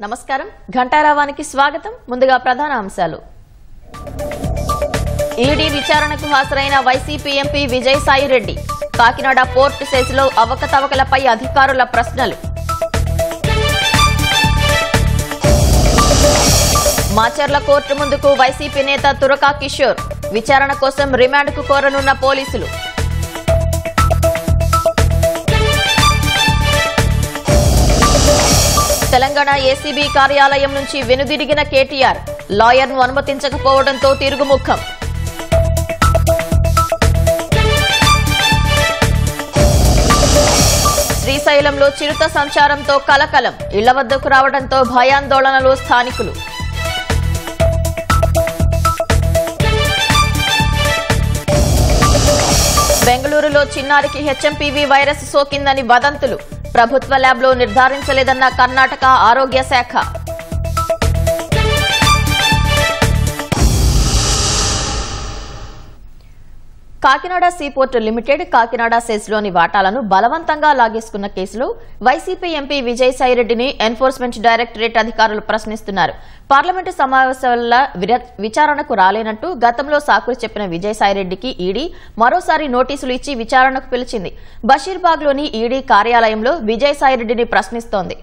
నమస్కారం ఘంటారావానికి స్వాగతం ముందుగా ప్రధాన అంశాలు ఈడీ విచారణకు హాజరైన YCP MP Vijayasai Reddy Kakinada port సెజ్లో అవకతవకలపై అధికారుల ప్రశ్నలు మాచర్ల కోర్టు ముందుకు వైసీపీ నేత తురకా కిషోర్ విచారణ కోసం రిమాండ్కు కోరనున్న పోలీసులు తెలంగాణ ఏసీబీ కార్యాలయం నుంచి వెనుదిరిగిన కేటీఆర్ లాయర్ను అనుమతించకపోవడంతో తిరుగుముఖం శ్రీశైలంలో చిరుత సంచారంతో కలకలం ఇళ్ల వద్దకు రావడంతో భయాందోళనలో స్థానికులు బెంగళూరులో చిన్నారికి హెచ్ఎంపీవీ వైరస్ సోకిందని వదంతులు ప్రభుత్వ ల్యాబ్లో నిర్ధారించలేదన్న కర్ణాటక ఆరోగ్య శాఖ కాకినాడ సీపోర్ట్ లిమిటెడ్ కాకినాడ సెజ్లోని వాటాలను బలవంతంగా లాగేసుకున్న కేసులో వైసీపీ ఎంపీ విజయసాయిరెడ్డిని ఎన్ఫోర్స్మెంట్ డైరెక్టరేట్ అధికారులు ప్రశ్నిస్తున్నారు. పార్లమెంటు సమావేశాల విచారణకు రాలేనంటూ గతంలో సాకులు చెప్పిన విజయసాయిరెడ్డికి ఈడీ మరోసారి నోటీసులు ఇచ్చి విచారణకు పిలిచింది. బషీర్బాగ్లోని ఈడీ కార్యాలయంలో విజయసాయిరెడ్డిని ప్రశ్నిస్తోంది.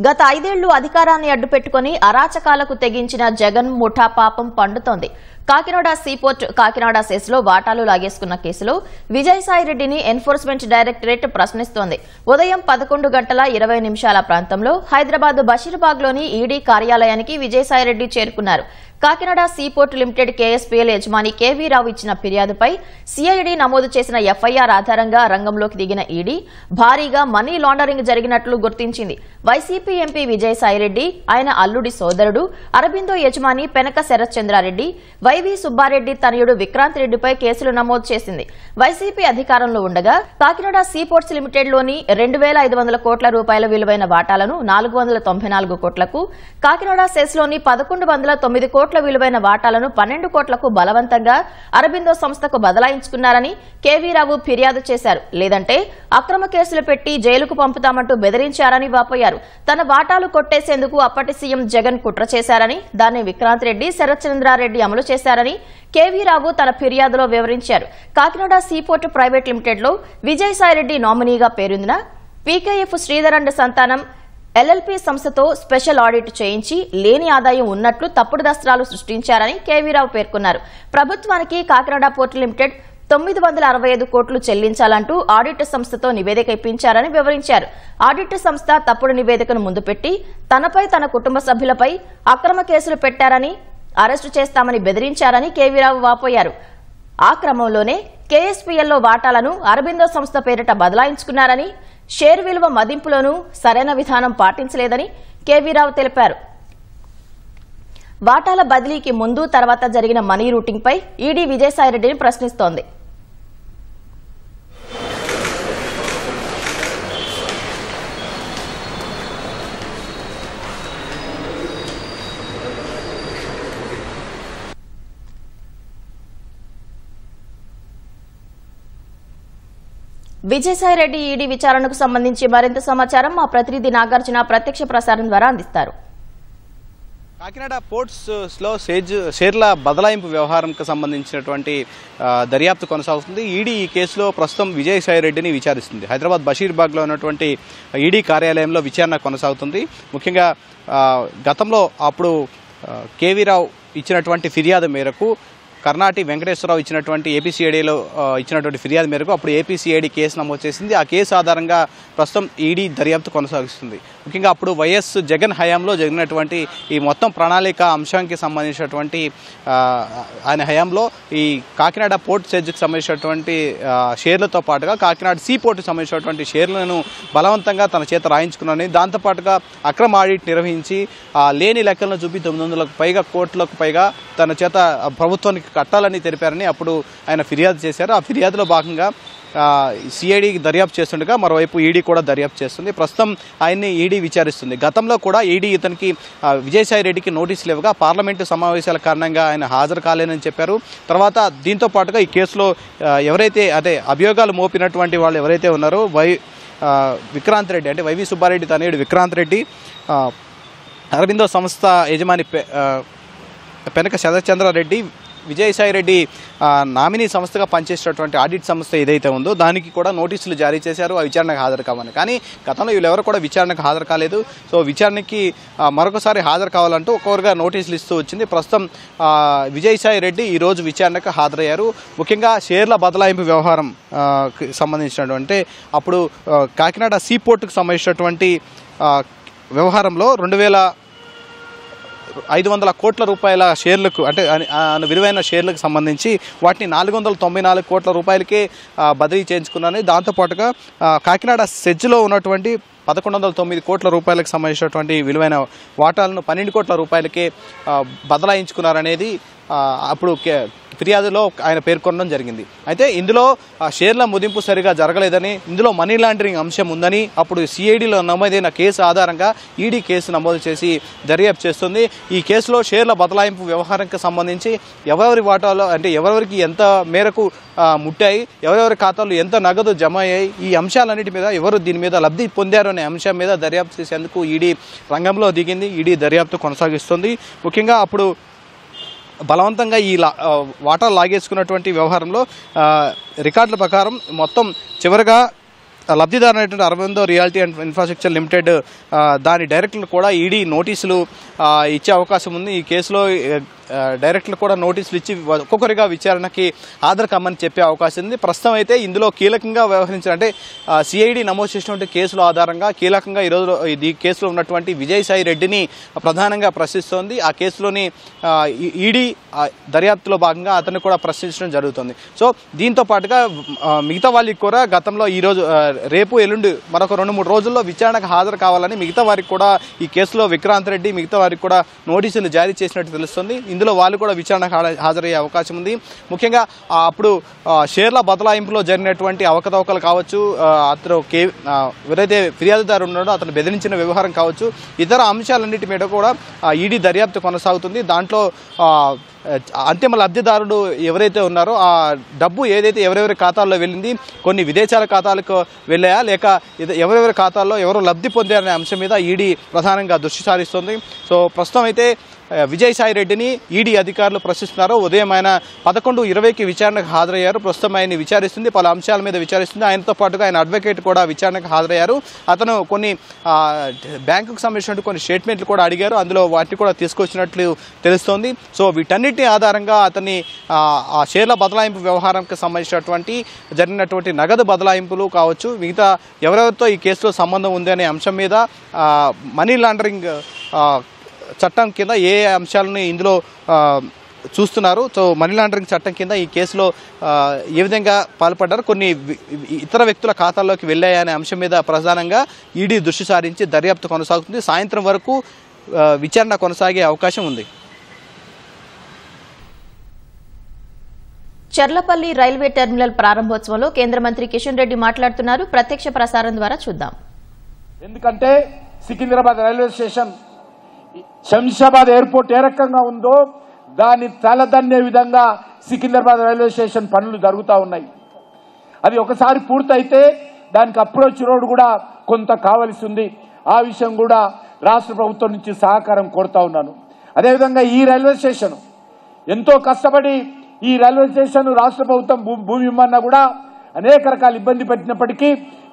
గత 5 ఏళ్లు అధికారాన్ని అడ్డుపెట్టుకుని అరాచకాలకు తెగించిన జగన్ ముఠా పాపం పండుతోంది. కాకినాడ సీపోర్ట్ కాకినాడ సెజ్లో వాటాలు లాగేసుకున్న కేసులో విజయసాయిరెడ్డిని ఎన్ఫోర్స్మెంట్ డైరెక్టరేట్ ప్రశ్నిస్తోంది. ఉదయం 11:20 ప్రాంతంలో హైదరాబాద్ బషీర్బాగ్లోని ఈడీ కార్యాలయానికి విజయసాయిరెడ్డి చేరుకున్నారు. కాకినాడ సీపోర్ట్ లిమిటెడ్ కేఎస్పీఎల్ యజమాని కేవీ రావు ఇచ్చిన ఫిర్యాదుపై సిఐడి నమోదు చేసిన ఎఫ్ఐఆర్ ఆధారంగా రంగంలోకి దిగిన ఈడీ భారీగా మనీ లాండరింగ్ జరిగినట్లు గుర్తించింది. వైసీపీ ఎంపీ విజయసాయిరెడ్డి, ఆయన అల్లుడి సోదరుడు అరబిందో యజమాని పెనక శరత్చంద్రారెడ్డి, వైవి సుబ్బారెడ్డి తనయుడు విక్రాంత్ రెడ్డిపై కేసులు నమోదు చేసింది. వైసీపీ అధికారంలో ఉండగా కాకినాడ సీపోర్ట్స్ లిమిటెడ్లోని 2,500 కోట్ల రూపాయల విలువైన వాటాలను 494 కోట్లకు, కాకినాడ సెజ్లోని 1,109 కోట్ల విలువైన వాటాలను 12 కోట్లకు బలవంతంగా అరబిందో సంస్థకు బదలాయించుకున్నారని కేవీరావు ఫిర్యాదు చేశారు. లేదంటే అక్రమ కేసులు పెట్టి జైలుకు పంపుతామంటూ బెదిరించారని వాపోయారు. తన వాటాలు కొట్టేసేందుకు అప్పటి సీఎం జగన్ కుట్ర చేశారని, దాన్ని విక్రాంత్ రెడ్డి, శరత్చంద్రారెడ్డి అమలు చేశారని కేవీరావు తన ఫిర్యాదులో వివరించారు. కాకినాడ సీపోర్ట్ ప్రైవేట్ లిమిటెడ్లో విజయసాయిరెడ్డి నామినీగా పేరొందిన పీకేఎఫ్ శ్రీధర్ అండ్ సంతానం ఎల్ఎల్పీ సంస్థతో స్పెషల్ ఆడిట్ చేయించి లేని ఆదాయం ఉన్నట్లు తప్పుడు దస్త్రాలు సృష్టించారని కేవీరావు పేర్కొన్నారు. ప్రభుత్వానికి కాకినాడ పోర్ట్ లిమిటెడ్ 965 కోట్లు చెల్లించాలంటూ ఆడిట్ సంస్థతో నివేదిక ఇప్పించారని వివరించారు. ఆడిట్ సంస్థ తప్పుడు నివేదికను ముందు పెట్టి తనపై, తన కుటుంబ సభ్యులపై అక్రమ కేసులు పెట్టారని, అరెస్టు చేస్తామని బెదిరించారని కేవీరావు వాపోయారు. ఆ క్రమంలోనే కేఎస్పీఎల్లో వాటాలను అరబిందో సంస్థ పేరిట బదలాయించుకున్నారని, షేర్ విలువ మదింపులోనూ సరైన విధానం పాటించలేదని కేవీరావు తెలిపారు. వాటాల బదిలీకి ముందు, తర్వాత జరిగిన మనీ రూటింగ్పై ఈడీ విజయసాయిరెడ్డిని ప్రశ్నిస్తోంది. విజయసాయిరెడ్డి ఈడీ విచారణకు సంబంధించి మరింత సమాచారం మా ప్రతినిధి నాగార్జున ప్రత్యక్ష ప్రసారం ద్వారా అందిస్తారు. కాకినాడ పోర్ట్స్లో షేర్ల బదలాయింపు వ్యవహారంకు సంబంధించినటువంటి దర్యాప్తు కొనసాగుతుంది. ఈడీ ఈ కేసులో ప్రస్తుతం విజయసాయిరెడ్డిని విచారిస్తుంది. హైదరాబాద్ బషీర్బాగ్లో ఉన్నటువంటి ఈడీ కార్యాలయంలో విచారణ కొనసాగుతుంది. ముఖ్యంగా గతంలో అప్పుడు కేవీరావు ఇచ్చినటువంటి ఫిర్యాదు మేరకు కర్ణాటి వెంకటేశ్వరరావు ఇచ్చినటువంటి ఏపీసీఐడీలో ఇచ్చినటువంటి ఫిర్యాదు మేరకు అప్పుడు ఏపీసీఐడీ కేసు నమోదు చేసింది. ఆ కేసు ఆధారంగా ప్రస్తుతం ఈడీ దర్యాప్తు కొనసాగిస్తుంది. ముఖ్యంగా అప్పుడు వైఎస్ జగన్ హయాంలో జరిగినటువంటి ఈ మొత్తం ప్రణాళిక అంశానికి సంబంధించినటువంటి ఆయన హయాంలో ఈ కాకినాడ పోర్ట్ సెజ్కి సంబంధించినటువంటి షేర్లతో పాటుగా కాకినాడ సీ పోర్టుకు సంబంధించినటువంటి షేర్లను బలవంతంగా తన చేత రాయించుకున్నారని, దాంతోపాటుగా అక్రమ ఆడిట్ నిర్వహించి లేని లెక్కలను చూపి 900 కోట్లకు పైగా తన చేత ప్రభుత్వానికి కట్టాలని తెలిపారని అప్పుడు ఆయన ఫిర్యాదు చేశారు. ఆ ఫిర్యాదులో భాగంగా సిఐడి దర్యాప్తు చేస్తుండగా మరోవైపు ఈడీ కూడా దర్యాప్తు చేస్తుంది. ప్రస్తుతం ఆయన్ని ఈడీ విచారిస్తుంది. గతంలో కూడా ఈడీ ఇతనికి విజయసాయిరెడ్డికి నోటీసులు ఇవ్వగా పార్లమెంటు సమావేశాల కారణంగా ఆయన హాజరు కాలేనని చెప్పారు. తర్వాత దీంతో పాటుగా ఈ కేసులో ఎవరైతే అభియోగాలు మోపినటువంటి వాళ్ళు ఎవరైతే ఉన్నారో విక్రాంత్ రెడ్డి అంటే వైవి సుబ్బారెడ్డి తనయుడు విక్రాంత్ రెడ్డి, అరబిందో సంస్థ యజమాని పెనక శరత్చంద్రారెడ్డి, విజయసాయి రెడ్డి నామినీ సంస్థగా పనిచేసేటటువంటి ఆడిట్ సంస్థ ఏదైతే ఉందో దానికి కూడా నోటీసులు జారీ చేశారు ఆ విచారణకు హాజరు కావాలని. కానీ గతంలో వీళ్ళెవరు కూడా విచారణకు హాజరు కాలేదు. సో విచారణకి మరొకసారి హాజరు కావాలంటూ ఒక్కొక్కరుగా నోటీసులు ఇస్తూ వచ్చింది. ప్రస్తుతం విజయసాయి రెడ్డి ఈరోజు విచారణకు హాజరయ్యారు. ముఖ్యంగా షేర్ల బదలాయింపు వ్యవహారం సంబంధించినటువంటి అప్పుడు కాకినాడ సీపోర్టుకు సంబంధించినటువంటి వ్యవహారంలో 2,500 కోట్ల రూపాయల షేర్లకు అంటే విలువైన షేర్లకు సంబంధించి వాటిని 494 కోట్ల రూపాయలకే బదిలీ చేయించుకున్నారని, దాంతోపాటుగా కాకినాడ సెజ్లో ఉన్నటువంటి 1109 కోట్ల రూపాయలకు సంబంధించినటువంటి విలువైన వాటాలను 12 కోట్ల రూపాయలకే బదలాయించుకున్నారనేది అప్పుడు ఫిర్యాదులో ఆయన పేర్కొనడం జరిగింది. అయితే ఇందులో షేర్ల ముదింపు సరిగా జరగలేదని, ఇందులో మనీ లాండరింగ్ అంశం ఉందని అప్పుడు సిఐడిలో నమోదైన కేసు ఆధారంగా ఈడీ కేసు నమోదు చేసి దర్యాప్తు చేస్తుంది. ఈ కేసులో షేర్ల బదలాయింపు వ్యవహారానికి సంబంధించి ఎవరెవరి వాటాలో అంటే ఎవరెవరికి ఎంత మేరకు ముట్టాయి, ఎవరెవరి ఖాతాలు ఎంత నగదు జమ అయ్యాయి, ఈ అంశాలన్నిటి మీద ఎవరు దీని మీద లబ్ధి పొందారు అనే అంశం మీద దర్యాప్తు చేసేందుకు ఈడీ రంగంలో దిగింది. ఈడీ దర్యాప్తు కొనసాగిస్తుంది. ముఖ్యంగా అప్పుడు బలవంతంగా ఈ వాటాలు లాగేసుకున్నటువంటి వ్యవహారంలో రికార్డుల ప్రకారం మొత్తం చివరిగా లబ్ధిదారు అయినటువంటి Aurobindo reality and infrastructure limited దాని డైరెక్టర్లు కూడా ఈడీ నోటీసులు ఇచ్చే అవకాశం ఉంది. ఈ కేసులో డైరెక్టర్లు కూడా నోటీసులు ఇచ్చి ఒక్కొక్కరిగా విచారణకి హాజరు కమ్మని చెప్పే అవకాశం ఉంది. ప్రస్తుతం అయితే ఇందులో కీలకంగా వ్యవహరించిన అంటే సిఐడి నమోదు చేసినటువంటి కేసుల ఆధారంగా కీలకంగా ఈరోజు ఈ కేసులో ఉన్నటువంటి విజయసాయి రెడ్డిని ప్రధానంగా ప్రశ్నిస్తోంది. ఆ కేసులోని ఈడీ దర్యాప్తులో భాగంగా అతన్ని కూడా ప్రశ్నించడం జరుగుతుంది. సో దీంతో పాటుగా మిగతా వాళ్ళకి కూడా గతంలో ఈరోజు రేపు ఎల్లుండి మరొక 2-3 రోజుల్లో విచారణకు హాజరు కావాలని మిగతా వారికి కూడా ఈ కేసులో విక్రాంత్ రెడ్డి మిగతా వారికి కూడా నోటీసులు జారీ చేసినట్టు తెలుస్తుంది. ఇందులో వాళ్ళు కూడా విచారణకు హాజరయ్యే అవకాశం ఉంది. ముఖ్యంగా అప్పుడు షేర్ల బదలాయింపులో జరిగినటువంటి అవకతవకలు కావచ్చు, అతను ఎవరైతే ఫిర్యాదుదారు ఉన్నాడో అతను బెదిరించిన వ్యవహారం కావచ్చు, ఇతర అంశాలన్నిటి మీద కూడా ఈడీ దర్యాప్తు కొనసాగుతుంది. దాంట్లో అంతిమ లబ్ధిదారుడు ఎవరైతే ఉన్నారో ఆ డబ్బు ఏదైతే ఎవరెవరి ఖాతాల్లో వెళ్ళింది, కొన్ని విదేశాల ఖాతాలకు వెళ్ళాయా లేక ఎవరెవరి ఖాతాల్లో ఎవరు లబ్ధి పొందారనే అంశం మీద ఈడీ ప్రధానంగా దృష్టి సారిస్తుంది. సో ప్రస్తుతం అయితే విజయసాయి రెడ్డిని ఈడీ అధికారులు ప్రశ్నిస్తున్నారు. ఉదయం ఆయన 11:20కి విచారణకు హాజరయ్యారు. ప్రస్తుతం ఆయన్ని విచారిస్తుంది, పలు అంశాల మీద విచారిస్తుంది. ఆయనతో పాటుగా ఆయన అడ్వకేట్ కూడా విచారణకు హాజరయ్యారు. అతను కొన్ని బ్యాంకుకు సంబంధించిన కొన్ని స్టేట్మెంట్లు కూడా అడిగారు. అందులో వాటిని కూడా తీసుకొచ్చినట్లు తెలుస్తోంది. సో వీటన్నిటి ఆధారంగా అతన్ని ఆ షేర్ల బదలాయింపు వ్యవహారానికి సంబంధించినటువంటి జరిగినటువంటి నగదు బదలాయింపులు కావచ్చు, మిగతా ఎవరెవరితో ఈ కేసులో సంబంధం ఉంది అనే అంశం మీద మనీ లాండరింగ్ చట్టం కింద ఏ అంశాలను ఇందులో చూస్తున్నారు. సో మనీ లాండరింగ్ చట్టం కింద ఈ కేసులో ఏ విధంగా పాల్పడ్డారు, కొన్ని ఇతర వ్యక్తుల ఖాతాల్లోకి వెళ్ళాయనే అంశం మీద ప్రధానంగా ఈడీ దృష్టి సారించి దర్యాప్తు కొనసాగుతుంది. సాయంత్రం వరకు విచారణ కొనసాగే అవకాశం ఉంది. చర్లపల్లి రైల్వే టెర్మినల్ ప్రారంభోత్సవంలో కేంద్ర మంత్రి కిషన్ రెడ్డి మాట్లాడుతున్నారు. ప్రత్యక్ష ప్రసారం ద్వారా చూద్దాం. ఎందుకంటే Secunderabad railway station Shamshabad airport ఏ రకంగా ఉందో దాన్ని తలదన్నే విధంగా సికింద్రాబాద్ రైల్వే స్టేషన్ పనులు జరుగుతూ ఉన్నాయి. అది ఒకసారి పూర్తయితే దానికి అప్రోచ్ రోడ్ కూడా కొంత కావలసి ఉంది. ఆ విషయం కూడా రాష్ట్ర ప్రభుత్వం నుంచి సహకారం కోరుతా ఉన్నాను. అదేవిధంగా ఈ రైల్వే స్టేషన్ ఎంతో కష్టపడి ఈ రైల్వే స్టేషన్ రాష్ట్ర ప్రభుత్వం భూమి ఇమ్మన్నా కూడా అనేక రకాల ఇబ్బంది పెట్టినప్పటికీ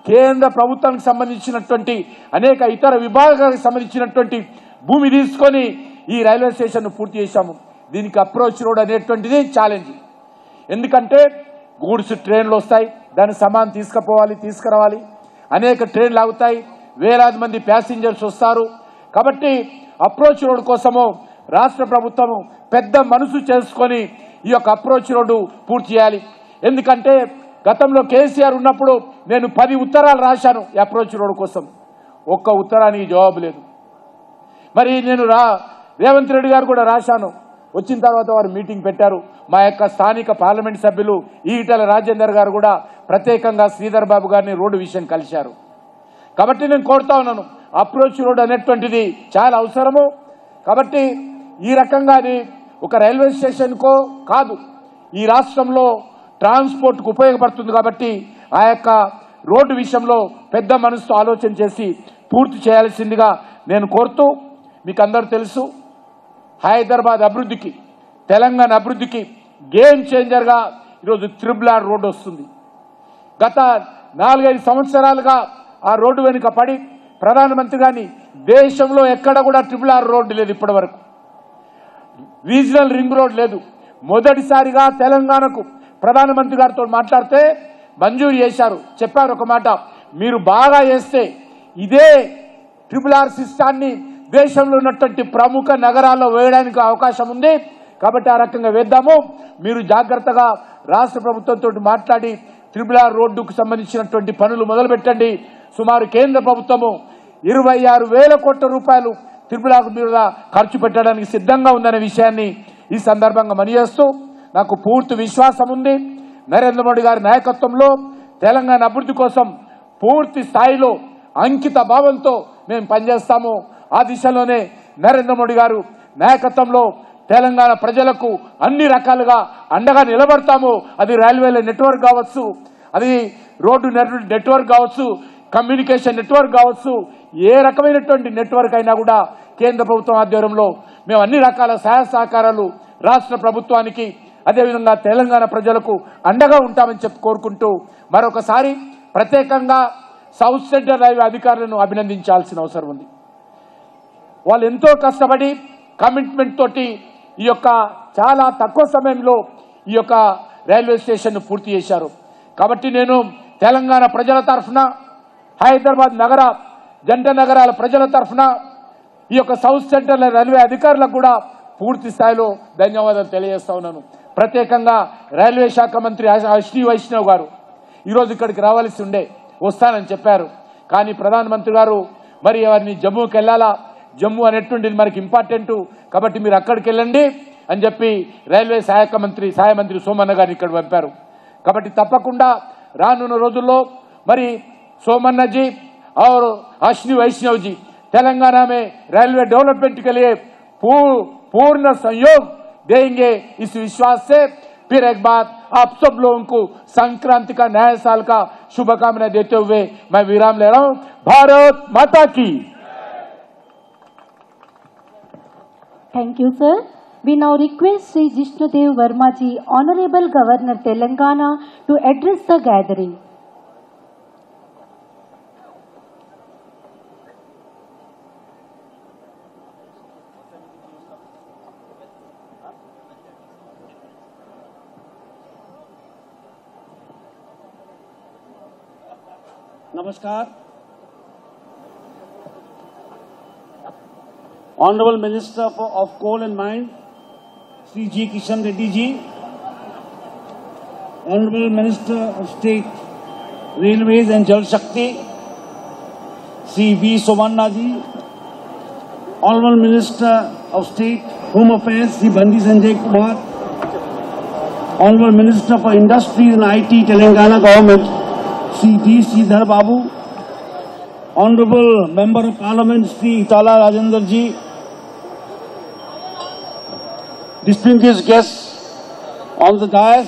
కేంద్ర ప్రభుత్వానికి సంబంధించినటువంటి అనేక ఇతర విభాగాలకు సంబంధించినటువంటి భూమి తీసుకొని ఈ రైల్వే స్టేషన్ పూర్తి చేశాము. దీనికి అప్రోచ్ రోడ్ అనేటువంటిది ఛాలెంజ్. ఎందుకంటే గూడ్స్ ట్రైన్లు వస్తాయి, దాని సామాన్ తీసుకురావాలి, అనేక ట్రైన్లు ఆగుతాయి, వేలాది మంది ప్యాసింజర్స్ వస్తారు. కాబట్టి అప్రోచ్ రోడ్ కోసము రాష్ట్ర ప్రభుత్వం పెద్ద మనసు చేసుకొని ఈ యొక్క అప్రోచ్ రోడ్డు పూర్తి చేయాలి. ఎందుకంటే గతంలో కేసీఆర్ ఉన్నప్పుడు నేను 10 ఉత్తరాలు రాశాను ఈ అప్రోచ్ రోడ్ కోసం, ఒక్క ఉత్తరానికి జవాబు లేదు. మరి నేను రేవంత్ రెడ్డి గారు కూడా రాశాను. వచ్చిన తర్వాత వారు మీటింగ్ పెట్టారు. మా యొక్క స్థానిక పార్లమెంట్ సభ్యులు ఈటెల రాజేందర్ గారు కూడా ప్రత్యేకంగా శ్రీధర్ బాబు గారిని రోడ్డు విషయం కలిశారు. కాబట్టి నేను కోరుతా ఉన్నాను, అప్రోచ్ రోడ్ అనేటువంటిది చాలా అవసరము. కాబట్టి ఈ రకంగా అది ఒక రైల్వే స్టేషన్కో కాదు, ఈ రాష్ట్రంలో ట్రాన్స్పోర్ట్కు ఉపయోగపడుతుంది. కాబట్టి ఆ యొక్క రోడ్డు విషయంలో పెద్ద మనసుతో ఆలోచన చేసి పూర్తి చేయాల్సిందిగా నేను కోరుతూ, మీకు అందరూ తెలుసు హైదరాబాద్ అభివృద్ధికి, తెలంగాణ అభివృద్ధికి గేమ్ చేంజర్గా ఈరోజు త్రిబుల్-ఆర్ రోడ్డు వస్తుంది. గత 4-5 సంవత్సరాలుగా ఆ రోడ్డు వెనుక పడి ప్రధానమంత్రి గాని దేశంలో ఎక్కడ కూడా త్రిబుల్-ఆర్ రోడ్డు లేదు, ఇప్పటి వరకు రీజనల్ రింగ్ రోడ్ లేదు. మొదటిసారిగా తెలంగాణకు ప్రధానమంత్రి గారితో మాట్లాడితే మంజూరు చేశారు. చెప్పారు ఒక మాట, మీరు బాగా చేస్తే ఇదే త్రిబుల్-ఆర్ సిస్టాన్ని దేశంలో ఉన్నటువంటి ప్రముఖ నగరాల్లో వేయడానికి అవకాశం ఉంది, కాబట్టి ఆ రకంగా వేద్దాము. మీరు జాగ్రత్తగా రాష్ట్ర ప్రభుత్వంతో మాట్లాడి త్రిబుల్-ఆర్ రోడ్డుకు సంబంధించినటువంటి పనులు మొదలు పెట్టండి. సుమారు కేంద్ర ప్రభుత్వము 26,000 కోట్ల రూపాయలు త్రిబుల్-ఆర్ మీద ఖర్చు పెట్టడానికి సిద్ధంగా ఉందనే విషయాన్ని ఈ సందర్భంగా మనయేస్తూ, నాకు పూర్తి విశ్వాసం ఉంది నరేంద్ర మోడీ గారి నాయకత్వంలో తెలంగాణ అభివృద్ధి కోసం పూర్తి స్థాయిలో అంకిత భావంతో మేము పనిచేస్తాము. ఆ దిశలోనే నరేంద్ర మోడీ గారు నాయకత్వంలో తెలంగాణ ప్రజలకు అన్ని రకాలుగా అండగా నిలబడతాము. అది రైల్వేల నెట్వర్క్ కావచ్చు, అది రోడ్డు నెట్వర్క్ కావచ్చు, కమ్యూనికేషన్ నెట్వర్క్ కావచ్చు, ఏ రకమైనటువంటి నెట్వర్క్ అయినా కూడా కేంద్ర ప్రభుత్వం ఆధ్వర్యంలో మేము అన్ని రకాల సహాయ సహకారాలు రాష్ట్ర ప్రభుత్వానికి అదేవిధంగా తెలంగాణ ప్రజలకు అండగా ఉంటామని చెప్పి కోరుకుంటూ, మరొకసారి ప్రత్యేకంగా సౌత్ సెంట్రల్ రైల్వే అధికారులను అభినందించాల్సిన అవసరం ఉంది. వాళ్ళు ఎంతో కష్టపడి కమిట్మెంట్ తోటి ఈ యొక్క చాలా తక్కువ సమయంలో ఈ యొక్క రైల్వే స్టేషన్ పూర్తి చేశారు. కాబట్టి నేను తెలంగాణ ప్రజల తరఫున, హైదరాబాద్ నగర జంట నగరాల ప్రజల తరఫున ఈ యొక్క సౌత్ సెంట్రల్ రైల్వే అధికారులకు కూడా పూర్తి స్థాయిలో ధన్యవాదాలు తెలియజేస్తా ఉన్నాను. ప్రత్యేకంగా రైల్వే శాఖ మంత్రి అశ్విని వైష్ణవ్ గారు ఈరోజు ఇక్కడికి రావాల్సి ఉండే, వస్తానని చెప్పారు. కానీ ప్రధానమంత్రి గారు మరి వారిని జమ్మూకి వెళ్ళాలా, జమ్మూ అనేటువంటిది మనకి ఇంపార్టెంట్, కాబట్టి మీరు అక్కడికి వెళ్ళండి అని చెప్పి రైల్వే సహాయ మంత్రి సోమన్న గారిని ఇక్కడ పంపారు. కాబట్టి తప్పకుండా రానున్న రోజుల్లో మరి सोमन्ना जी और अश्विनी वैष्णव जी तेलंगाना में रेलवे डेवलपमेंट के लिए पूर्ण सहयोग देंगे। इस विश्वास से फिर एक बार आप सब लोगों को संक्रांति का नया साल का शुभकामनाएं देते हुए मैं विराम ले रहा हूं। भारत माता की। Thank you, sir. We now request Sri Jishnudev Verma ji, Honorable Governor Telangana, to address the gathering. Namaskar. Honorable Minister of Coal and Mines, Sri G. Kishan Reddy ji, Honorable Minister of State, Railways and Jal Shakti, Sri V. Somanna ji, Honorable Minister of State, Home Affairs, Sri Bandi Sanjay Kumar, Honorable Minister for Industries and IT, Telangana Government, Sri D. Sridhar Babu, Honorable Member of Parliament, Sri Itala Rajendra ji, distinguished guests on the dais,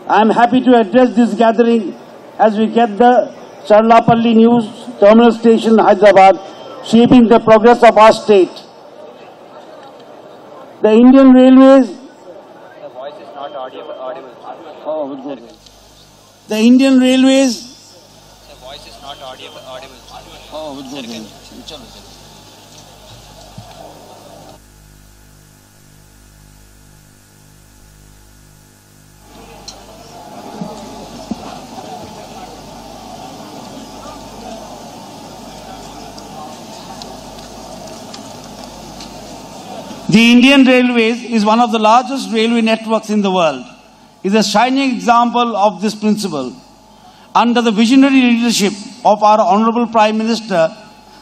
I am happy to address this gathering as we get the Charlapalli News Terminal Station, Hyderabad, shaping the progress of our state. The Indian Railways. The voice is not audible. Oh, we'll go there. The Indian Railways. The voice is not audible. Oh, we'll go there. The Indian Railways is one of the largest railway networks in the world. It is a shining example of this principle. Under the visionary leadership of our Honorable Prime Minister,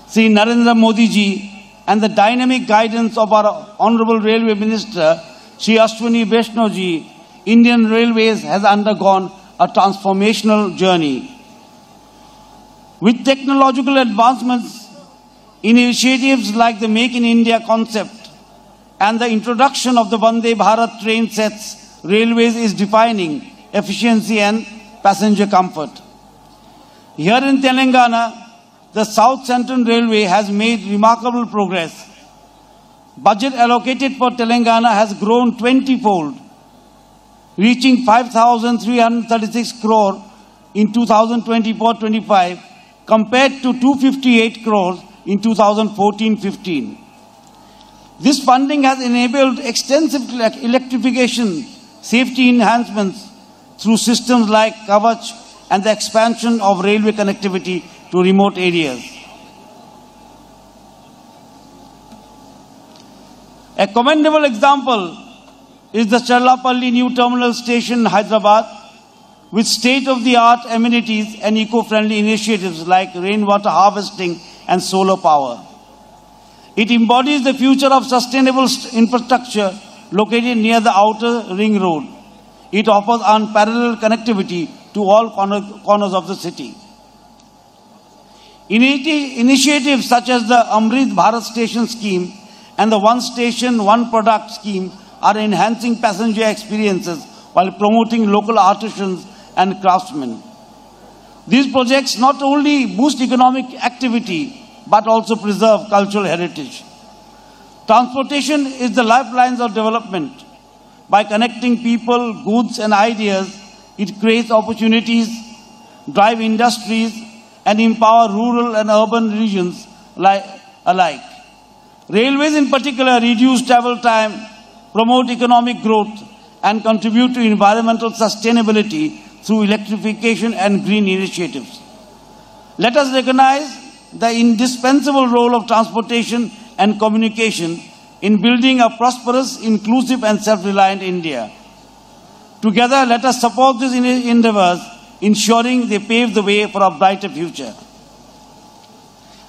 Sri Narendra Modi ji, and the dynamic guidance of our Honorable Railway Minister, Sri Ashwini Vaishnav ji, Indian Railways has undergone a transformational journey. With technological advancements, initiatives like the Make in India concept, and the introduction of the Vande Bharat train sets, Railways is defining efficiency and passenger comfort. Here in Telangana, the South Central Railway has made remarkable progress. Budget allocated for Telangana has grown 20-fold, reaching 5,336 crore in 2024-25 compared to 258 crores in 2014-15. This funding has enabled extensive electrification, safety enhancements through systems like Kavach and the expansion of railway connectivity to remote areas. A commendable example is the Charlapalli New Terminal Station, Hyderabad, with state-of-the-art amenities and eco-friendly initiatives like rainwater harvesting and solar power. It embodies the future of sustainable infrastructure located near the outer ring road. It offers unparalleled connectivity to all corners of the city. Initiatives such as the Amrit Bharat Station scheme and the One Station, One Product scheme are enhancing passenger experiences while promoting local artisans and craftsmen. These projects not only boost economic activity but also preserve cultural heritage. Transportation is the lifelines of development. By connecting people, goods and ideas, it creates opportunities, drive industries and empower rural and urban regions alike. Railways in particular reduce travel time, promote economic growth and contribute to environmental sustainability through electrification and green initiatives. Let us recognize the indispensable role of transportation and communication in building a prosperous, inclusive and self-reliant India. Together, let us support these endeavors, ensuring they pave the way for a brighter future.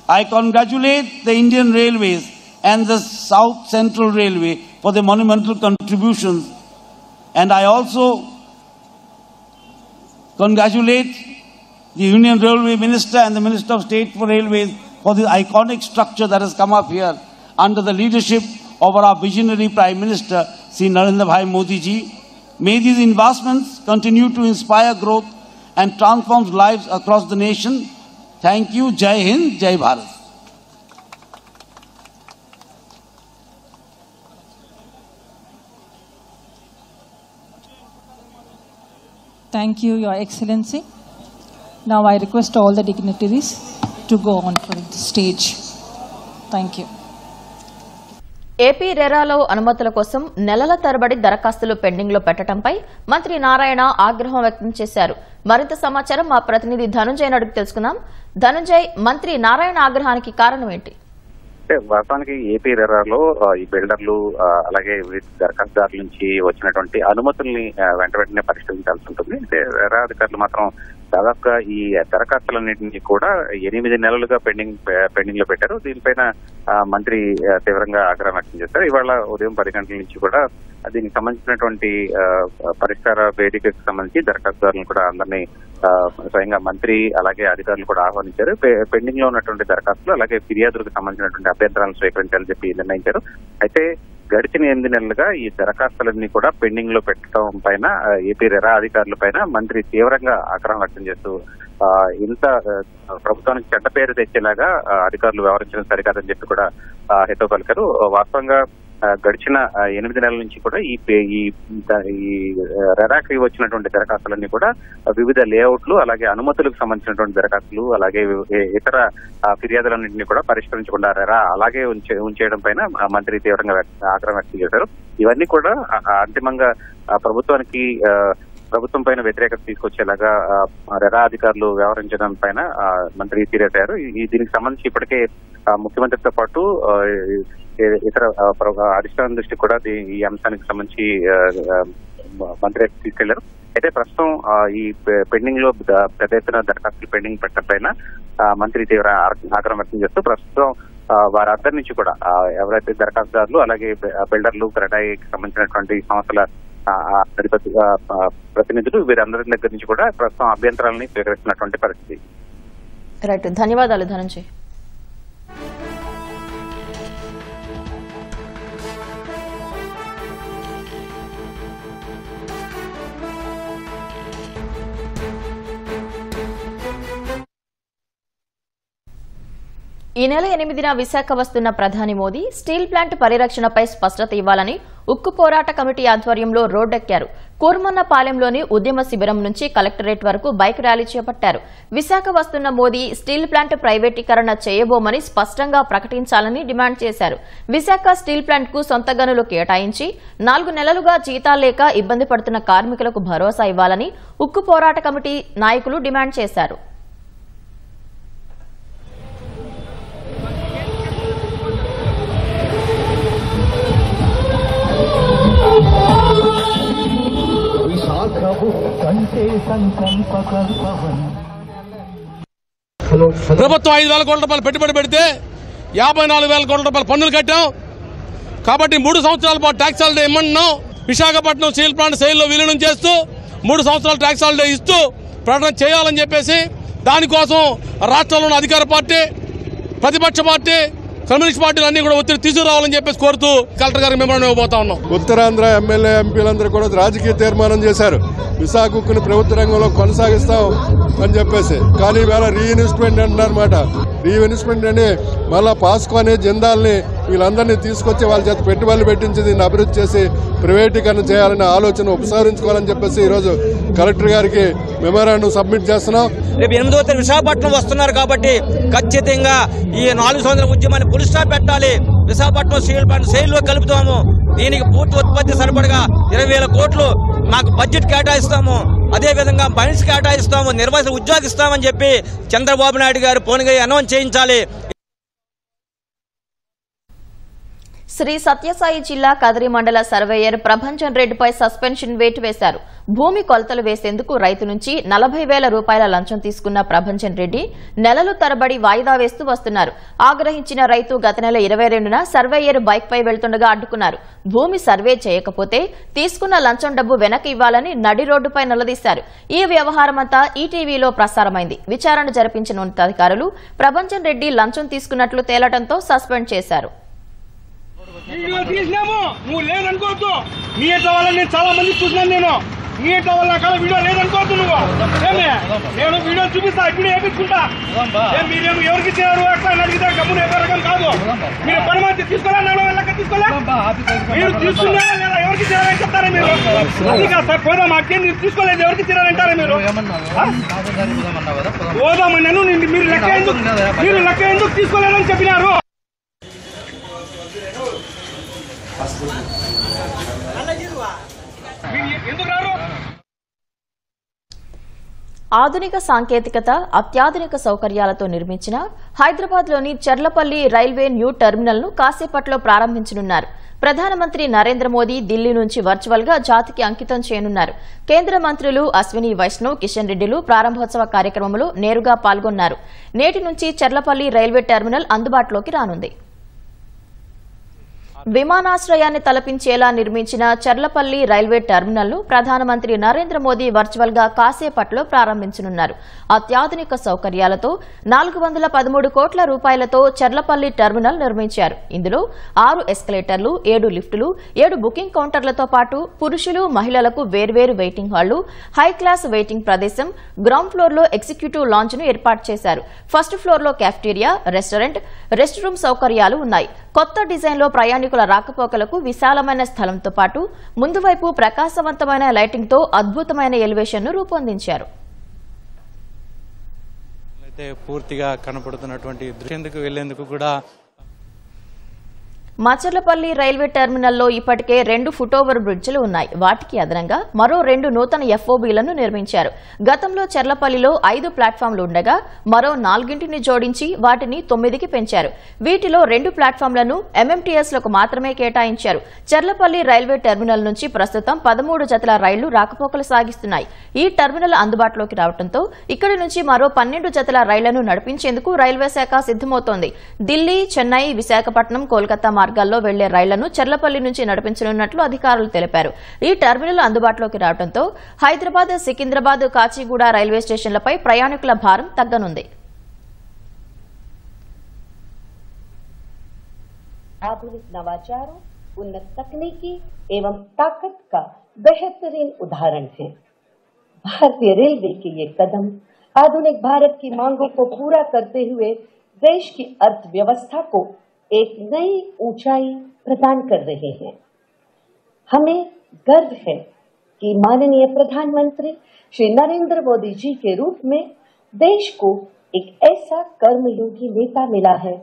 I congratulate the Indian Railways and the South Central Railway for their monumental contributions, and I also congratulate the Union Railway Minister and the Minister of State for Railways for the iconic structure that has come up here under the leadership of our visionary Prime Minister, Sri Narendra Bhai Modi ji. May these investments continue to inspire growth and transform lives across the nation. Thank you. Jai Hind, Jai Bharat. Thank you, Your Excellency. Now I request all the dignitaries to go on for the stage. Thank you. AP రెరాలో అనుమతుల కోసం నెలల తరబడి దరఖాస్తులు pending లో పెట్టడంపై మంత్రి నారాయణ ఆగ్రహం వ్యక్తం చేశారు. మరింత సమాచారం మా ప్రతినిధి ధనుంజయ్ అడుగు తెలుసుకుందాం. ధనుంజయ్, మంత్రి నారాయణ ఆగ్రహానికి కారణం ఏంటి? వాస్తవానికి ఏపీ రెరాలో ఈ బిల్డర్లు అలాగే దరఖాస్తుదారుల నుంచి వచ్చినటువంటి అనుమతుల్ని వెంట వెంటనే పరిష్కరించాల్సి ఉంటుంది. రెరా అధికారులు మాత్రం దాదాపుగా ఈ దరఖాస్తులన్నింటినీ కూడా 8 నెలలుగా పెండింగ్ లో పెట్టారు. దీనిపైన మంత్రి తీవ్రంగా ఆగ్రహం వ్యక్తం చేశారు. ఇవాళ ఉదయం 10 గంటల నుంచి కూడా దీనికి సంబంధించినటువంటి పరిష్కార వేదికకు సంబంధించి దరఖాస్తుదారులను కూడా అందరినీ స్వయంగా మంత్రి అలాగే అధికారులు కూడా ఆహ్వానించారు. పెండింగ్ లో ఉన్నటువంటి దరఖాస్తులు అలాగే ఫిర్యాదులకు సంబంధించినటువంటి అభ్యంతరాలను స్వీకరించాలని చెప్పి నిర్ణయించారు. అయితే గడిచిన 8 నెలలుగా ఈ దరఖాస్తులన్నీ కూడా పెండింగ్ లో పెట్టడం పైన ఏపీ రెరా అధికారుల పైన మంత్రి తీవ్రంగా ఆగ్రహం వ్యక్తం చేస్తూ ఇంత ప్రభుత్వానికి చెడ్డ పేరు తెచ్చేలాగా అధికారులు వ్యవహరించడం సరికాదని చెప్పి కూడా హితవు పలికారు. వాస్తవంగా గడిచిన 8 నెలల నుంచి కూడా ఈ రెరాకి వచ్చినటువంటి దరఖాస్తులన్నీ కూడా వివిధ లేఅవుట్లు అలాగే అనుమతులకు సంబంధించినటువంటి దరఖాస్తులు అలాగే ఇతర ఫిర్యాదులన్నింటినీ కూడా పరిష్కరించకుండా రెరా అలాగే ఉంచేయడం పైన మంత్రి తీవ్రంగా ఆగ్రహం వ్యక్తం చేశారు. ఇవన్నీ కూడా అంతిమంగా ప్రభుత్వం పైన వ్యతిరేకత తీసుకొచ్చేలాగా రెరా అధికారులు వ్యవహరించడం పైన మంత్రి సీరియస్ అయ్యారు. దీనికి సంబంధించి ఇప్పటికే ముఖ్యమంత్రితో పాటు ఇతర అధిష్టానం దృష్టికి కూడా ఈ అంశానికి సంబంధించి మంత్రి తీసుకెళ్లారు. అయితే ప్రస్తుతం ఈ పెండింగ్ లో పెద్ద ఎత్తున దరఖాస్తులు పెండింగ్ పెట్టడం పైన మంత్రి తీవ్ర ఆగ్రహం వ్యక్తం చేస్తూ ప్రస్తుతం వారందరి నుంచి కూడా ఎవరైతే దరఖాస్తుదారులు అలాగే బిల్డర్లు క్రెడాయికి సంబంధించినటువంటి సంస్థల ప్రతినిధులు వీరందరి దగ్గర నుంచి కూడా ప్రస్తుతం అభ్యంతరాలని స్వీకరిస్తున్నటువంటి పరిస్థితి. రైట్, ధన్యవాదాలు ధనంజయ్. ఈ నెల 8న విశాఖ వస్తున్న ప్రధాని మోదీ స్టీల్ ప్లాంట్ పరిరక్షణపై స్పష్టత ఇవ్వాలని ఉక్కు పోరాట కమిటీ ఆధ్వర్యంలో రోడ్డెక్కారు. కూర్మన్నపాలెంలోని ఉద్యమ శిబిరం నుంచి కలెక్టరేట్ వరకు బైక్ ర్యాలీ చేపట్టారు. విశాఖ వస్తున్న మోదీ స్టీల్ ప్లాంట్ ప్రైవేటీకరణ చేయబోమని స్పష్టంగా ప్రకటించాలని డిమాండ్ చేశారు. విశాఖ స్టీల్ ప్లాంట్ కు సొంత గనులు కేటాయించి 4 నెలలుగా జీతాలు లేక ఇబ్బంది పడుతున్న కార్మికులకు భరోసా ఇవ్వాలని ఉక్కు పోరాట కమిటీ నాయకులు డిమాండ్ చేశారు. ప్రభుత్వం 5,000 కోట్ల రూపాయలు పెట్టుబడి పెడితే 54,000 కోట్ల రూపాయలు పన్నులు కట్టాం. కాబట్టి 3 సంవత్సరాల పాటు ట్యాక్స్ హాలిడే ఇమ్మంటున్నాం. విశాఖపట్నం స్టీల్ ప్లాంట్ సేల్లో విలీనం చేస్తూ 3 సంవత్సరాల ట్యాక్స్ హాలిడే ఇస్తూ ప్రకటన చేయాలని చెప్పేసి దానికోసం రాష్ట్రంలోని అధికార పార్టీ, ప్రతిపక్ష పార్టీ, కమ్యూనిస్ట్ పార్టీలు అన్ని కూడా ఒత్తిడి తీసుకురావాలని చెప్పేసి కోరుతూ కలెక్టర్ గారికి మెమోరాండం ఇవ్వబోతా ఉన్నాం. ఉత్తరాంధ్ర ఎమ్మెల్యే ఎంపీలందరూ కూడా రాజకీయ తీర్మానం చేశారు. విశాఖ ఉక్కును ప్రభుత్వ రంగంలో కొనసాగిస్తాం అని చెప్పేసి. కానీ ఈవేళ రీఇన్వెస్ట్మెంట్ అంటున్నారన్నమాట. రీఇన్వెస్ట్మెంట్ అని మళ్ళా పాస్కోని, జిందాల్ని వీళ్ళందరినీ తీసుకొచ్చి వాళ్ళ చేత పెట్టుబడులు పెట్టించి దీన్ని అభివృద్ధి చేసి ప్రైవేటీకరణ చేయాలనే ఆలోచన ఉపసంహరించుకోవాలని చెప్పేసి ఈరోజు కలెక్టర్ గారికి మెమోరాండం సబ్మిట్ చేస్తున్నాం. రేపు 8వ తేదీ విశాఖపట్నం వస్తున్నారు కాబట్టి ఖచ్చితంగా ఈ 4 సంవత్సరాల ఉద్యమాన్ని ఫుల్ స్టాప్ పెట్టాలి. విశాఖపట్నం స్టీల్ ప్లాంట్ సేల్లో కలుపుతాము. దీనికి పూర్తి ఉత్పత్తి సరిపడగా 20,000 కోట్లు మాకు బడ్జెట్ కేటాయిస్తాము. అదేవిధంగా ఫండ్స్ కేటాయిస్తాము, నిర్వహణ ఉద్యోగిస్తామని చెప్పి చంద్రబాబు నాయుడు గారు పోనుగా అనౌన్స్ చేయించాలి. శ్రీ సత్యసాయి జిల్లా కదిరి మండల సర్వేయర్ ప్రభంజన్ రెడ్డిపై సస్పెన్షన్ వేటు వేశారు. భూమి కొలతలు వేసేందుకు రైతు నుంచి 40,000 రూపాయల లంచం తీసుకున్న ప్రభంజన్ రెడ్డి నెలలు తరబడి వాయిదా వేస్తూ వస్తున్నారు. ఆగ్రహించిన రైతు గత నెల 22న సర్వేయర్ బైక్ పై వెళ్తుండగా అడ్డుకున్నారు. భూమి సర్వే చేయకపోతే తీసుకున్న లంచం డబ్బు వెనక్కి ఇవ్వాలని నడి రోడ్డుపై నిలదీశారు. ఈ వ్యవహారమంతా ఈటీవీలో ప్రసారమైంది. విచారణ జరిపించిన ఉన్నతాధికారులు ప్రభంజన్ రెడ్డి లంచం తీసుకున్నట్లు తేలటంతో సస్పెండ్ చేశారు. వీడియో తీసినాము, నువ్వు లేదనుకోవద్దు. నీ ఎట్ల వల్ల నేను చాలా మంది చూసినాను. నేను నీ ఎట్ల వల్ల కాల వీడియో లేదనుకోవద్దు. నువ్వు నేను వీడియో చూపిస్తా, ఇప్పుడు వేపించుకుంటా. మీరేమో ఎవరికి ఇచ్చారు అట్లా అడిగితే గమ్మున ఏ రకం కాదు. మీరు పరమాత్మ తీసుకోలే, 4,000 తీసుకోలే. మీరు తీసుకున్నారా లేదా, ఎవరికి ఇచ్చారని చెప్తారా మీరు? అది కాదు సార్, పోదాం. మాకేం మీరు తీసుకోలేదు, ఎవరికి ఇచ్చారంటారా మీరు? పోదామన్నాను. మీరు లెక్క ఎందుకు తీసుకోలేదని చెప్పినారు. ఆధునిక సాంకేతికత, అత్యాధునిక సౌకర్యాలతో నిర్మించిన హైదరాబాద్లోని చర్లపల్లి రైల్వే న్యూ టెర్మినల్ ను కాసేపట్లో ప్రారంభించనున్నారు. ప్రధానమంత్రి నరేంద్ర మోదీ ఢిల్లీ నుంచి వర్చువల్ గా జాతికి అంకితం చేయనున్నారు. కేంద్ర మంత్రులు అశ్విని వైష్ణవ్, కిషన్ రెడ్డిలు ప్రారంభోత్సవ కార్యక్రమంలో నేరుగా పాల్గొన్నారు. నేటి నుంచి చర్లపల్లి రైల్వే టెర్మినల్ అందుబాటులోకి రానుంది. విమానాశ్రయాన్ని తలపించేలా నిర్మించిన చర్లపల్లి రైల్వే టెర్మినల్ ను ప్రధానమంత్రి నరేంద్ర మోదీ వర్చువల్ గా కాసేపట్లో ప్రారంభించనున్నారు. అత్యాధునిక సౌకర్యాలతో 413 కోట్ల రూపాయలతో చర్లపల్లి టెర్మినల్ నిర్మించారు. ఇందులో 6 ఎస్కలేటర్లు, 7 లిఫ్టులు, 7 బుకింగ్ కౌంటర్లతో పాటు పురుషులు, మహిళలకు వేర్వేరు వెయిటింగ్ హాళ్లు, హై క్లాస్ వెయిటింగ్ ప్రదేశం, గ్రౌండ్ ఫ్లోర్ లో ఎగ్జిక్యూటివ్ లాంజ్ ను ఏర్పాటు చేశారు. ఫస్ట్ ఫ్లోర్ లో క్యాఫ్టీరియా, రెస్టారెంట్, రెస్ట్ రూమ్ సౌకర్యాలు ఉన్నాయి. కొత్త డిజైన్ లో ప్రయాణికుల రాకపోకలకు విశాలమైన స్థలంతో పాటు ముందు వైపు ప్రకాశవంతమైన లైటింగ్ తో అద్భుతమైన ఎలివేషన్ ను రూపొందించారు. పూర్తిగా కనపడుతున్నటువంటి దృశ్యందుకు వెళ్లేందుకు కూడా మాచర్లపల్లి రైల్వే టెర్మినల్లో ఇప్పటికే 2 ఫుట్ఓవర్ బ్రిడ్జిలు ఉన్నాయి. వాటికి అదనంగా మరో 2 నూతన ఎఫ్ఓబీలను నిర్మించారు. గతంలో చర్లపల్లిలో 5 ప్లాట్ఫామ్లు ఉండగా మరో 4ని జోడించి వాటిని 9కి పెంచారు. వీటిలో 2 ప్లాట్ఫామ్లను ఎంఎంటీఎస్లకు మాత్రమే కేటాయించారు. చర్లపల్లి రైల్వే టెర్మినల్ నుంచి ప్రస్తుతం 13 జతల రైళ్లు రాకపోకలు సాగిస్తున్నాయి. ఈ టెర్మినల్ అందుబాటులోకి రావడంతో ఇక్కడి నుంచి మరో 12 జతల రైళ్లను నడిపించేందుకు రైల్వే శాఖ సిద్దమవుతోంది. ఢిల్లీ, చెన్నై, విశాఖపట్నం, కోల్కతా మార్గాల్లో వెళ్లే రైళ్లను చర్లపల్లి నుంచి నడిపించనున్నట్లు అధికారులు తెలిపారు. ఈ టెర్మినల్ అందుబాటులోకి రావడంతో హైదరాబాద్, సికింద్రాబాద్, కాచిగూడ రైల్వే స్టేషన్లపై ప్రయాణికుల భారం తగ్గనుంది. आधुनिक नवाचारों, उन्नत तकनीकी एवं ताकत का बेहतरीन उदाहरण है। भारतीय रेलवे के ये कदम आधुनिक भारत की मांगों को पूरा करते हुए देश की अर्थव्यवस्था को एक नई ऊंचाई प्रदान कर रहे हैं। हमें गर्व है कि माननीय प्रधानमंत्री श्री नरेंद्र मोदी जी के रूप में देश को एक ऐसा कर्मयोगी नेता मिला है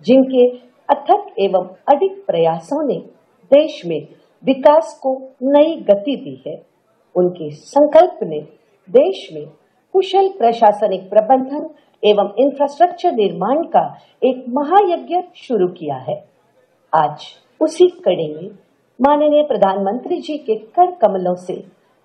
जिनके अथक एवं अडिग प्रयासों ने देश में विकास को नई गति दी है। उनके संकल्प ने देश में कुशल प्रशासनिक प्रबंधन एवं इंफ्रास्ट्रक्चर निर्माण का एक महायज्ञ शुरू किया है। आज उसी कड़ी में माननीय प्रधानमंत्री जी के कर कमलों से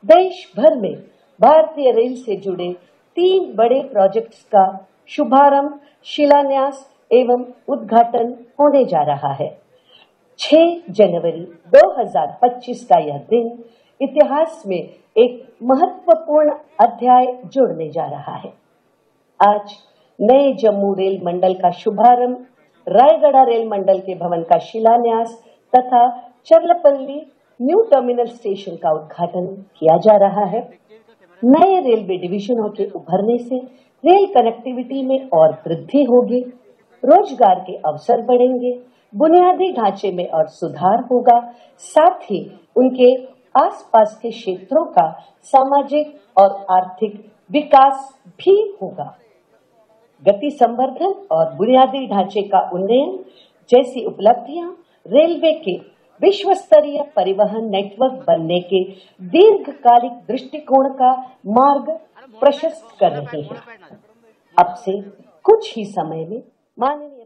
देश भर में भारतीय रेल से जुड़े 3 बड़े प्रोजेक्ट्स का शुभारंभ, शिलान्यास एवं उद्घाटन होने जा रहा है। 6 जनवरी 2025 का यह दिन इतिहास में एक महत्वपूर्ण अध्याय जोड़ने जा रहा है। आज नए जम्मू रेल मंडल का शुभारंभ, रायगढ़ रेल मंडल के भवन का शिलान्यास तथा चर्लपल्ली न्यू टर्मिनल स्टेशन का उद्घाटन किया जा रहा है। नए रेलवे डिवीजनों के उभरने से रेल कनेक्टिविटी में और वृद्धि होगी, रोजगार के अवसर बढ़ेंगे, बुनियादी ढांचे में और सुधार होगा, साथ ही उनके आसपास के क्षेत्रों का सामाजिक और आर्थिक विकास भी होगा। गति संवर्धन और बुनियादी ढांचे का उन्नयन जैसी उपलब्धियां रेलवे के विश्व स्तरीय परिवहन नेटवर्क बनने के दीर्घकालिक दृष्टिकोण का मार्ग प्रशस्त कर रही है। अब से कुछ ही समय में माननीय